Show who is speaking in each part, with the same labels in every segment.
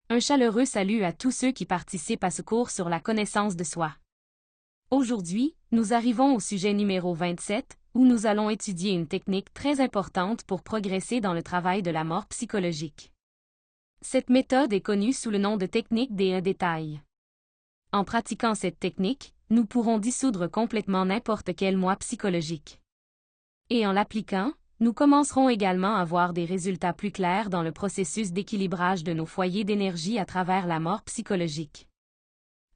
Speaker 1: Un chaleureux salut à tous ceux qui participent à ce cours sur la connaissance de soi. Aujourd'hui, nous arrivons au sujet numéro 27, où nous allons étudier une technique très importante pour progresser dans le travail de la mort psychologique. Cette méthode est connue sous le nom de technique des 1 détail. En pratiquant cette technique, nous pourrons dissoudre complètement n'importe quel moi psychologique. Et en l'appliquant, nous commencerons également à voir des résultats plus clairs dans le processus d'équilibrage de nos foyers d'énergie à travers la mort psychologique.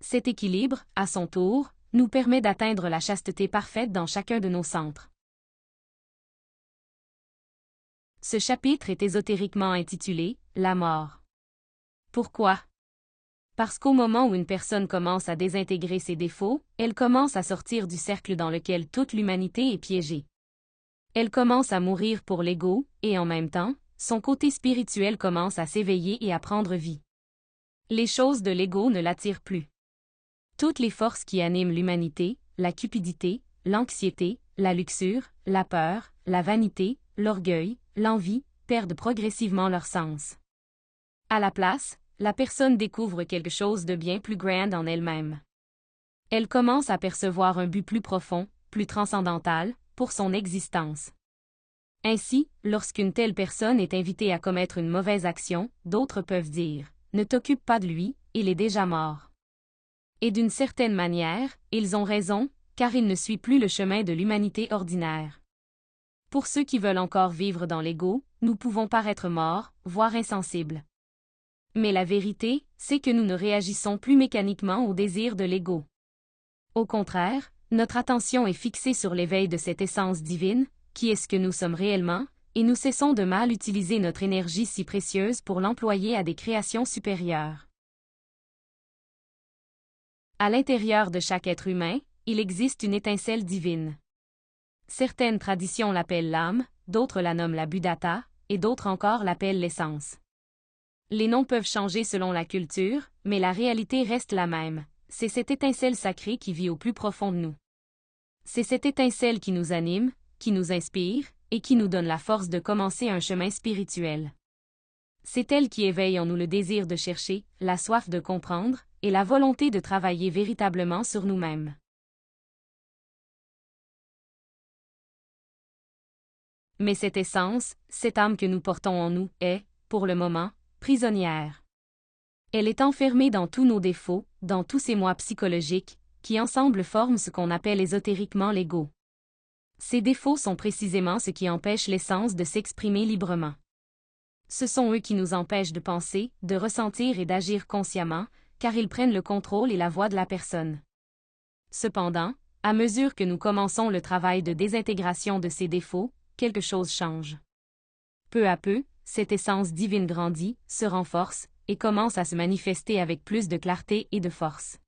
Speaker 1: Cet équilibre, à son tour, nous permet d'atteindre la chasteté parfaite dans chacun de nos centres. Ce chapitre est ésotériquement intitulé « La mort ». Pourquoi? Parce qu'au moment où une personne commence à désintégrer ses défauts, elle commence à sortir du cercle dans lequel toute l'humanité est piégée. Elle commence à mourir pour l'ego, et en même temps, son côté spirituel commence à s'éveiller et à prendre vie. Les choses de l'ego ne l'attirent plus. Toutes les forces qui animent l'humanité, la cupidité, l'anxiété, la luxure, la peur, la vanité, l'orgueil, l'envie, perdent progressivement leur sens. À la place, la personne découvre quelque chose de bien plus grand en elle-même. Elle commence à percevoir un but plus profond, plus transcendantal, pour son existence. Ainsi, lorsqu'une telle personne est invitée à commettre une mauvaise action, d'autres peuvent dire « Ne t'occupe pas de lui, il est déjà mort ». Et d'une certaine manière, ils ont raison, car il ne suit plus le chemin de l'humanité ordinaire. Pour ceux qui veulent encore vivre dans l'ego, nous pouvons paraître morts, voire insensibles. Mais la vérité, c'est que nous ne réagissons plus mécaniquement aux désirs de l'ego. Au contraire, notre attention est fixée sur l'éveil de cette essence divine, qui est ce que nous sommes réellement, et nous cessons de mal utiliser notre énergie si précieuse pour l'employer à des créations supérieures. À l'intérieur de chaque être humain, il existe une étincelle divine. Certaines traditions l'appellent l'âme, d'autres la nomment la buddhata, et d'autres encore l'appellent l'essence. Les noms peuvent changer selon la culture, mais la réalité reste la même. C'est cette étincelle sacrée qui vit au plus profond de nous. C'est cette étincelle qui nous anime, qui nous inspire, et qui nous donne la force de commencer un chemin spirituel. C'est elle qui éveille en nous le désir de chercher, la soif de comprendre, et la volonté de travailler véritablement sur nous-mêmes. Mais cette essence, cette âme que nous portons en nous, est, pour le moment, prisonnière. Elle est enfermée dans tous nos défauts, dans tous ces moi psychologiques, qui ensemble forment ce qu'on appelle ésotériquement l'ego. Ces défauts sont précisément ce qui empêche l'essence de s'exprimer librement. Ce sont eux qui nous empêchent de penser, de ressentir et d'agir consciemment, car ils prennent le contrôle et la voix de la personne. Cependant, à mesure que nous commençons le travail de désintégration de ces défauts, quelque chose change. Peu à peu, cette essence divine grandit, se renforce, et commence à se manifester avec plus de clarté et de force.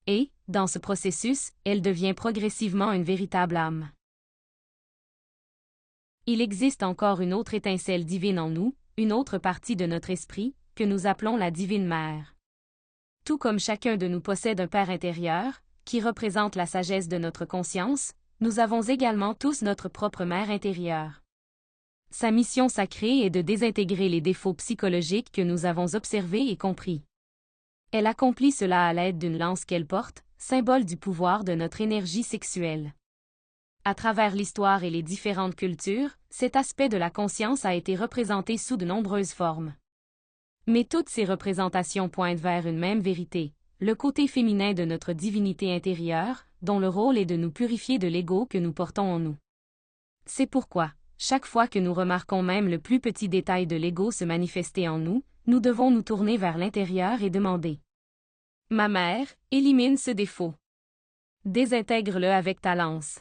Speaker 1: Et, dans ce processus, elle devient progressivement une véritable âme. Il existe encore une autre étincelle divine en nous, une autre partie de notre esprit, que nous appelons la divine mère. Tout comme chacun de nous possède un père intérieur, qui représente la sagesse de notre conscience, nous avons également tous notre propre mère intérieure. Sa mission sacrée est de désintégrer les défauts psychologiques que nous avons observés et compris. Elle accomplit cela à l'aide d'une lance qu'elle porte, symbole du pouvoir de notre énergie sexuelle. À travers l'histoire et les différentes cultures, cet aspect de la conscience a été représenté sous de nombreuses formes. Mais toutes ces représentations pointent vers une même vérité, le côté féminin de notre divinité intérieure, dont le rôle est de nous purifier de l'ego que nous portons en nous. C'est pourquoi, chaque fois que nous remarquons même le plus petit détail de l'ego se manifester en nous, nous devons nous tourner vers l'intérieur et demander « Ma mère, élimine ce défaut. Désintègre-le avec ta lance. »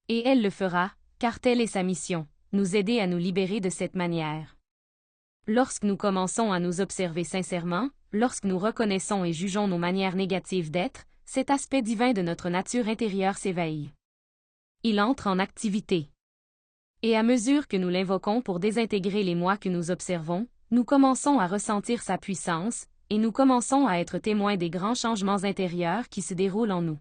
Speaker 1: Et elle le fera, car telle est sa mission, nous aider à nous libérer de cette manière. Lorsque nous commençons à nous observer sincèrement, lorsque nous reconnaissons et jugeons nos manières négatives d'être, cet aspect divin de notre nature intérieure s'éveille. Il entre en activité. Et à mesure que nous l'invoquons pour désintégrer les moi que nous observons, nous commençons à ressentir sa puissance, et nous commençons à être témoins des grands changements intérieurs qui se déroulent en nous.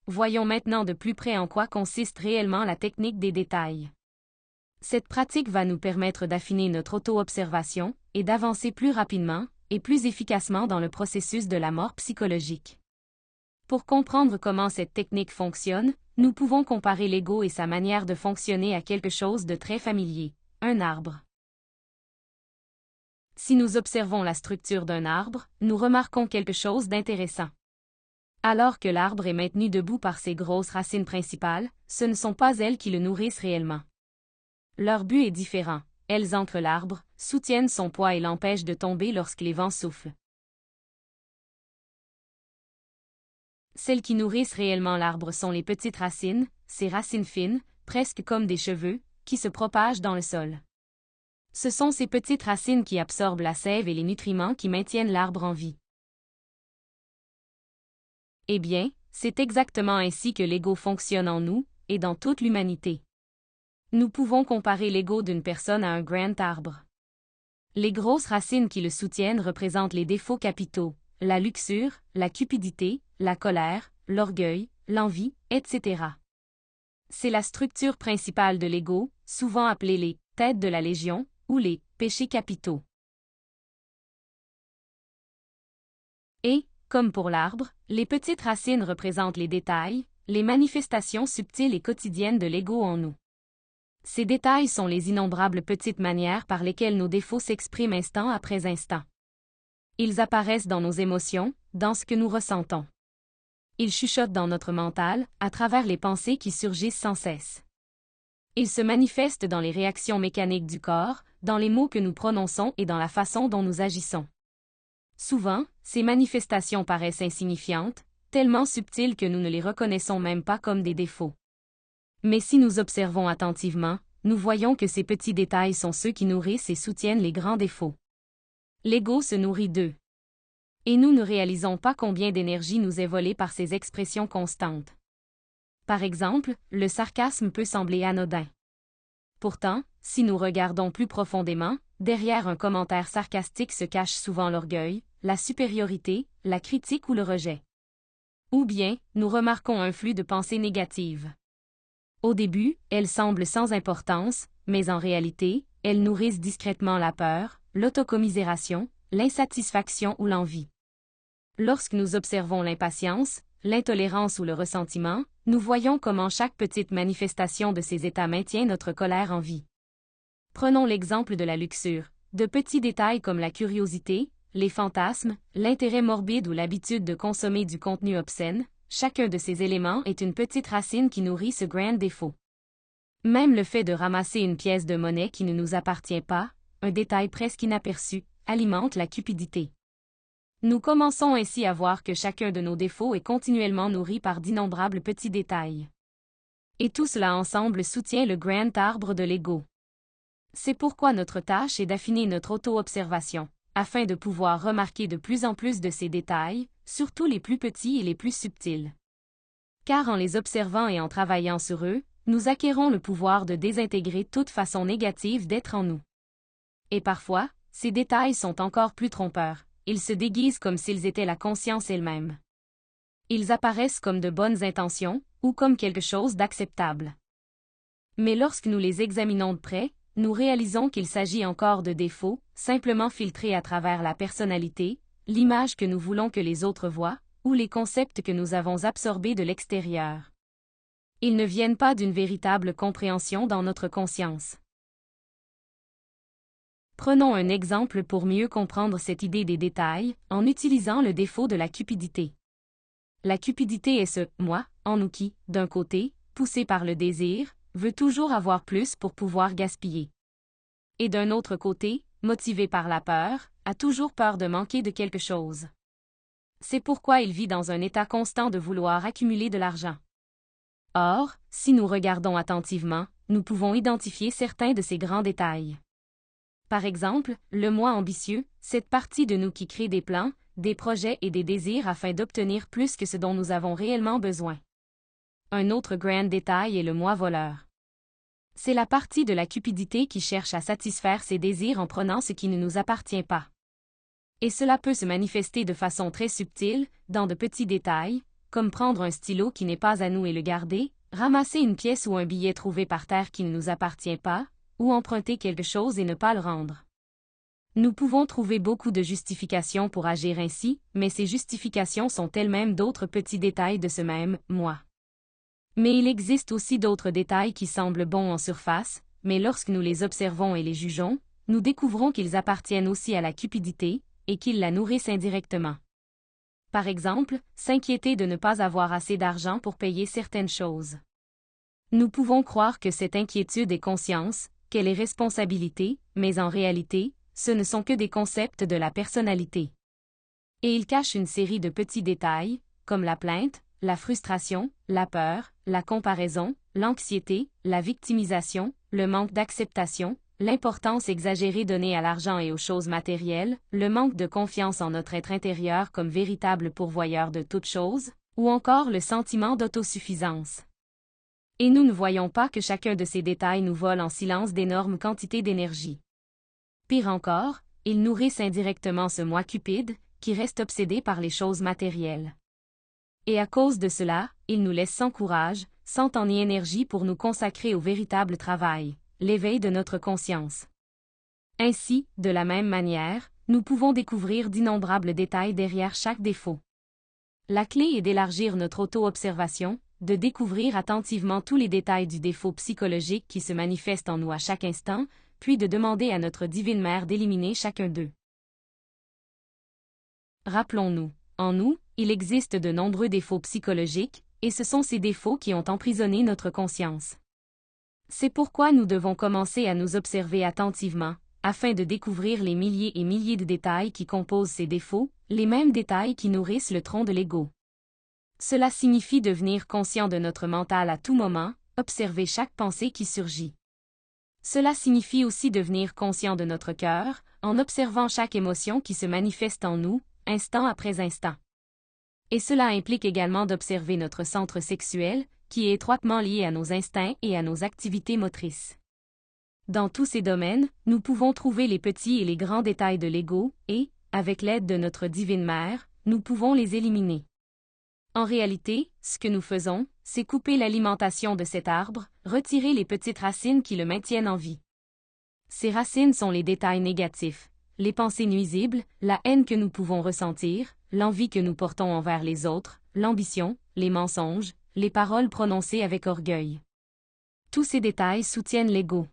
Speaker 1: Voyons maintenant de plus près en quoi consiste réellement la technique des détails. Cette pratique va nous permettre d'affiner notre auto-observation et d'avancer plus rapidement et plus efficacement dans le processus de la mort psychologique. Pour comprendre comment cette technique fonctionne, nous pouvons comparer l'ego et sa manière de fonctionner à quelque chose de très familier, un arbre. Si nous observons la structure d'un arbre, nous remarquons quelque chose d'intéressant. Alors que l'arbre est maintenu debout par ses grosses racines principales, ce ne sont pas elles qui le nourrissent réellement. Leur but est différent. Elles ancrent l'arbre, soutiennent son poids et l'empêchent de tomber lorsque les vents soufflent. Celles qui nourrissent réellement l'arbre sont les petites racines, ces racines fines, presque comme des cheveux, qui se propagent dans le sol. Ce sont ces petites racines qui absorbent la sève et les nutriments qui maintiennent l'arbre en vie. Eh bien, c'est exactement ainsi que l'ego fonctionne en nous, et dans toute l'humanité. Nous pouvons comparer l'ego d'une personne à un grand arbre. Les grosses racines qui le soutiennent représentent les défauts capitaux, la luxure, la cupidité, la colère, l'orgueil, l'envie, etc. C'est la structure principale de l'ego, souvent appelée les « têtes de la Légion » ou les « péchés capitaux ». Et, comme pour l'arbre, les petites racines représentent les détails, les manifestations subtiles et quotidiennes de l'ego en nous. Ces détails sont les innombrables petites manières par lesquelles nos défauts s'expriment instant après instant. Ils apparaissent dans nos émotions, dans ce que nous ressentons. Ils chuchotent dans notre mental, à travers les pensées qui surgissent sans cesse. Ils se manifestent dans les réactions mécaniques du corps, dans les mots que nous prononçons et dans la façon dont nous agissons. Souvent, ces manifestations paraissent insignifiantes, tellement subtiles que nous ne les reconnaissons même pas comme des défauts. Mais si nous observons attentivement, nous voyons que ces petits détails sont ceux qui nourrissent et soutiennent les grands défauts. L'ego se nourrit d'eux. Et nous ne réalisons pas combien d'énergie nous est volée par ces expressions constantes. Par exemple, le sarcasme peut sembler anodin. Pourtant, si nous regardons plus profondément, derrière un commentaire sarcastique se cache souvent l'orgueil, la supériorité, la critique ou le rejet. Ou bien, nous remarquons un flux de pensées négatives. Au début, elles semblent sans importance, mais en réalité, elles nourrissent discrètement la peur, l'autocommisération, l'insatisfaction ou l'envie. Lorsque nous observons l'impatience, l'intolérance ou le ressentiment, nous voyons comment chaque petite manifestation de ces états maintient notre colère en vie. Prenons l'exemple de la luxure. De petits détails comme la curiosité, les fantasmes, l'intérêt morbide ou l'habitude de consommer du contenu obscène, chacun de ces éléments est une petite racine qui nourrit ce grand défaut. Même le fait de ramasser une pièce de monnaie qui ne nous appartient pas, un détail presque inaperçu, alimente la cupidité. Nous commençons ainsi à voir que chacun de nos défauts est continuellement nourri par d'innombrables petits détails. Et tout cela ensemble soutient le grand arbre de l'ego. C'est pourquoi notre tâche est d'affiner notre auto-observation, afin de pouvoir remarquer de plus en plus de ces détails, surtout les plus petits et les plus subtils. Car en les observant et en travaillant sur eux, nous acquérons le pouvoir de désintégrer toute façon négative d'être en nous. Et parfois, ces détails sont encore plus trompeurs. Ils se déguisent comme s'ils étaient la conscience elle-même. Ils apparaissent comme de bonnes intentions, ou comme quelque chose d'acceptable. Mais lorsque nous les examinons de près, nous réalisons qu'il s'agit encore de défauts, simplement filtrés à travers la personnalité, l'image que nous voulons que les autres voient, ou les concepts que nous avons absorbés de l'extérieur. Ils ne viennent pas d'une véritable compréhension dans notre conscience. Prenons un exemple pour mieux comprendre cette idée des détails, en utilisant le défaut de la cupidité. La cupidité est ce « moi » en nous qui, d'un côté, poussé par le désir, veut toujours avoir plus pour pouvoir gaspiller. Et d'un autre côté, motivé par la peur, a toujours peur de manquer de quelque chose. C'est pourquoi il vit dans un état constant de vouloir accumuler de l'argent. Or, si nous regardons attentivement, nous pouvons identifier certains de ces grands détails. Par exemple, le moi ambitieux, cette partie de nous qui crée des plans, des projets et des désirs afin d'obtenir plus que ce dont nous avons réellement besoin. Un autre grand détail est le moi voleur. C'est la partie de la cupidité qui cherche à satisfaire ses désirs en prenant ce qui ne nous appartient pas. Et cela peut se manifester de façon très subtile, dans de petits détails, comme prendre un stylo qui n'est pas à nous et le garder, ramasser une pièce ou un billet trouvé par terre qui ne nous appartient pas, ou emprunter quelque chose et ne pas le rendre. Nous pouvons trouver beaucoup de justifications pour agir ainsi, mais ces justifications sont elles-mêmes d'autres petits détails de ce même « moi ». Mais il existe aussi d'autres détails qui semblent bons en surface, mais lorsque nous les observons et les jugeons, nous découvrons qu'ils appartiennent aussi à la cupidité, et qu'ils la nourrissent indirectement. Par exemple, s'inquiéter de ne pas avoir assez d'argent pour payer certaines choses. Nous pouvons croire que cette inquiétude est conscience, qu'elle est responsabilité, mais en réalité, ce ne sont que des concepts de la personnalité. Et ils cachent une série de petits détails, comme la plainte, la frustration, la peur, la comparaison, l'anxiété, la victimisation, le manque d'acceptation, l'importance exagérée donnée à l'argent et aux choses matérielles, le manque de confiance en notre être intérieur comme véritable pourvoyeur de toutes choses, ou encore le sentiment d'autosuffisance. Et nous ne voyons pas que chacun de ces détails nous vole en silence d'énormes quantités d'énergie. Pire encore, ils nourrissent indirectement ce moi cupide, qui reste obsédé par les choses matérielles. Et à cause de cela, ils nous laissent sans courage, sans temps ni énergie pour nous consacrer au véritable travail, l'éveil de notre conscience. Ainsi, de la même manière, nous pouvons découvrir d'innombrables détails derrière chaque défaut. La clé est d'élargir notre auto-observation, de découvrir attentivement tous les détails du défaut psychologique qui se manifeste en nous à chaque instant, puis de demander à notre divine mère d'éliminer chacun d'eux. Rappelons-nous, en nous, il existe de nombreux défauts psychologiques, et ce sont ces défauts qui ont emprisonné notre conscience. C'est pourquoi nous devons commencer à nous observer attentivement, afin de découvrir les milliers et milliers de détails qui composent ces défauts, les mêmes détails qui nourrissent le tronc de l'ego. Cela signifie devenir conscient de notre mental à tout moment, observer chaque pensée qui surgit. Cela signifie aussi devenir conscient de notre cœur, en observant chaque émotion qui se manifeste en nous, instant après instant. Et cela implique également d'observer notre centre sexuel, qui est étroitement lié à nos instincts et à nos activités motrices. Dans tous ces domaines, nous pouvons trouver les petits et les grands détails de l'ego, et, avec l'aide de notre divine mère, nous pouvons les éliminer. En réalité, ce que nous faisons, c'est couper l'alimentation de cet arbre, retirer les petites racines qui le maintiennent en vie. Ces racines sont les détails négatifs, les pensées nuisibles, la haine que nous pouvons ressentir, l'envie que nous portons envers les autres, l'ambition, les mensonges, les paroles prononcées avec orgueil. Tous ces détails soutiennent l'ego.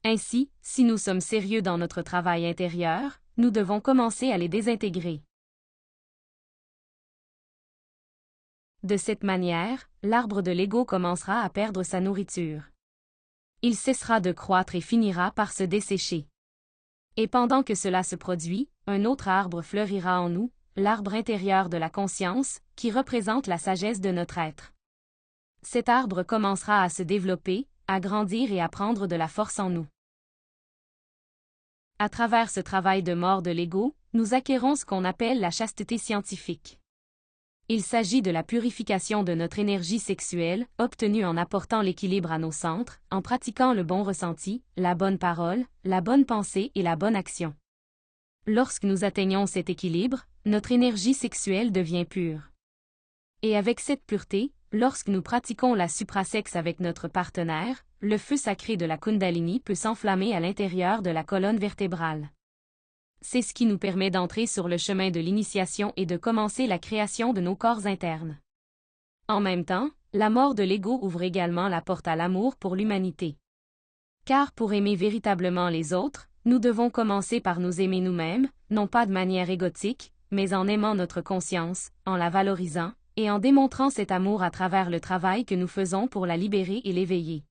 Speaker 1: Ainsi, si nous sommes sérieux dans notre travail intérieur, nous devons commencer à les désintégrer. De cette manière, l'arbre de l'ego commencera à perdre sa nourriture. Il cessera de croître et finira par se dessécher. Et pendant que cela se produit, un autre arbre fleurira en nous, l'arbre intérieur de la conscience, qui représente la sagesse de notre être. Cet arbre commencera à se développer, à grandir et à prendre de la force en nous. À travers ce travail de mort de l'ego, nous acquérons ce qu'on appelle la chasteté scientifique. Il s'agit de la purification de notre énergie sexuelle, obtenue en apportant l'équilibre à nos centres, en pratiquant le bon ressenti, la bonne parole, la bonne pensée et la bonne action. Lorsque nous atteignons cet équilibre, notre énergie sexuelle devient pure. Et avec cette pureté, lorsque nous pratiquons la suprasexe avec notre partenaire, le feu sacré de la Kundalini peut s'enflammer à l'intérieur de la colonne vertébrale. C'est ce qui nous permet d'entrer sur le chemin de l'initiation et de commencer la création de nos corps internes. En même temps, la mort de l'ego ouvre également la porte à l'amour pour l'humanité. Car pour aimer véritablement les autres, nous devons commencer par nous aimer nous-mêmes, non pas de manière égotique, mais en aimant notre conscience, en la valorisant, et en démontrant cet amour à travers le travail que nous faisons pour la libérer et l'éveiller.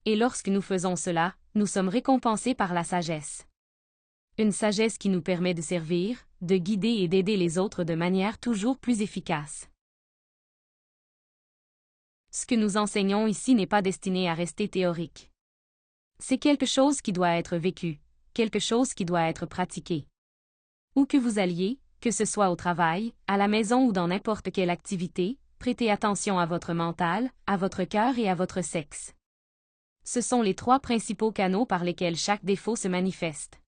Speaker 1: Et lorsque nous faisons cela, nous sommes récompensés par la sagesse. Une sagesse qui nous permet de servir, de guider et d'aider les autres de manière toujours plus efficace. Ce que nous enseignons ici n'est pas destiné à rester théorique. C'est quelque chose qui doit être vécu, quelque chose qui doit être pratiqué. Où que vous alliez, que ce soit au travail, à la maison ou dans n'importe quelle activité, prêtez attention à votre mental, à votre cœur et à votre sexe. Ce sont les trois principaux canaux par lesquels chaque défaut se manifeste.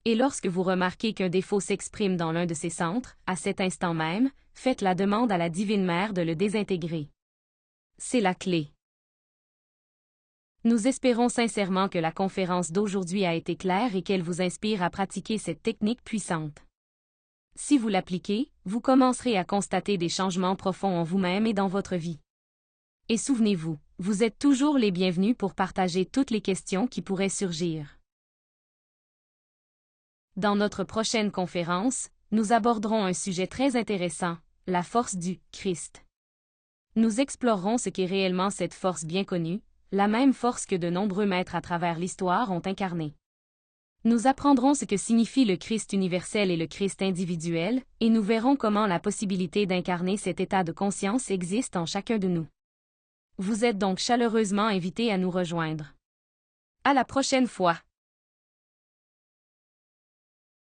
Speaker 1: Et lorsque vous remarquez qu'un défaut s'exprime dans l'un de ces centres, à cet instant même, faites la demande à la Divine Mère de le désintégrer. C'est la clé. Nous espérons sincèrement que la conférence d'aujourd'hui a été claire et qu'elle vous inspire à pratiquer cette technique puissante. Si vous l'appliquez, vous commencerez à constater des changements profonds en vous-même et dans votre vie. Et souvenez-vous, vous êtes toujours les bienvenus pour partager toutes les questions qui pourraient surgir. Dans notre prochaine conférence, nous aborderons un sujet très intéressant, la force du Christ. Nous explorerons ce qu'est réellement cette force bien connue, la même force que de nombreux maîtres à travers l'histoire ont incarnée. Nous apprendrons ce que signifie le Christ universel et le Christ individuel, et nous verrons comment la possibilité d'incarner cet état de conscience existe en chacun de nous. Vous êtes donc chaleureusement invités à nous rejoindre. À la prochaine fois!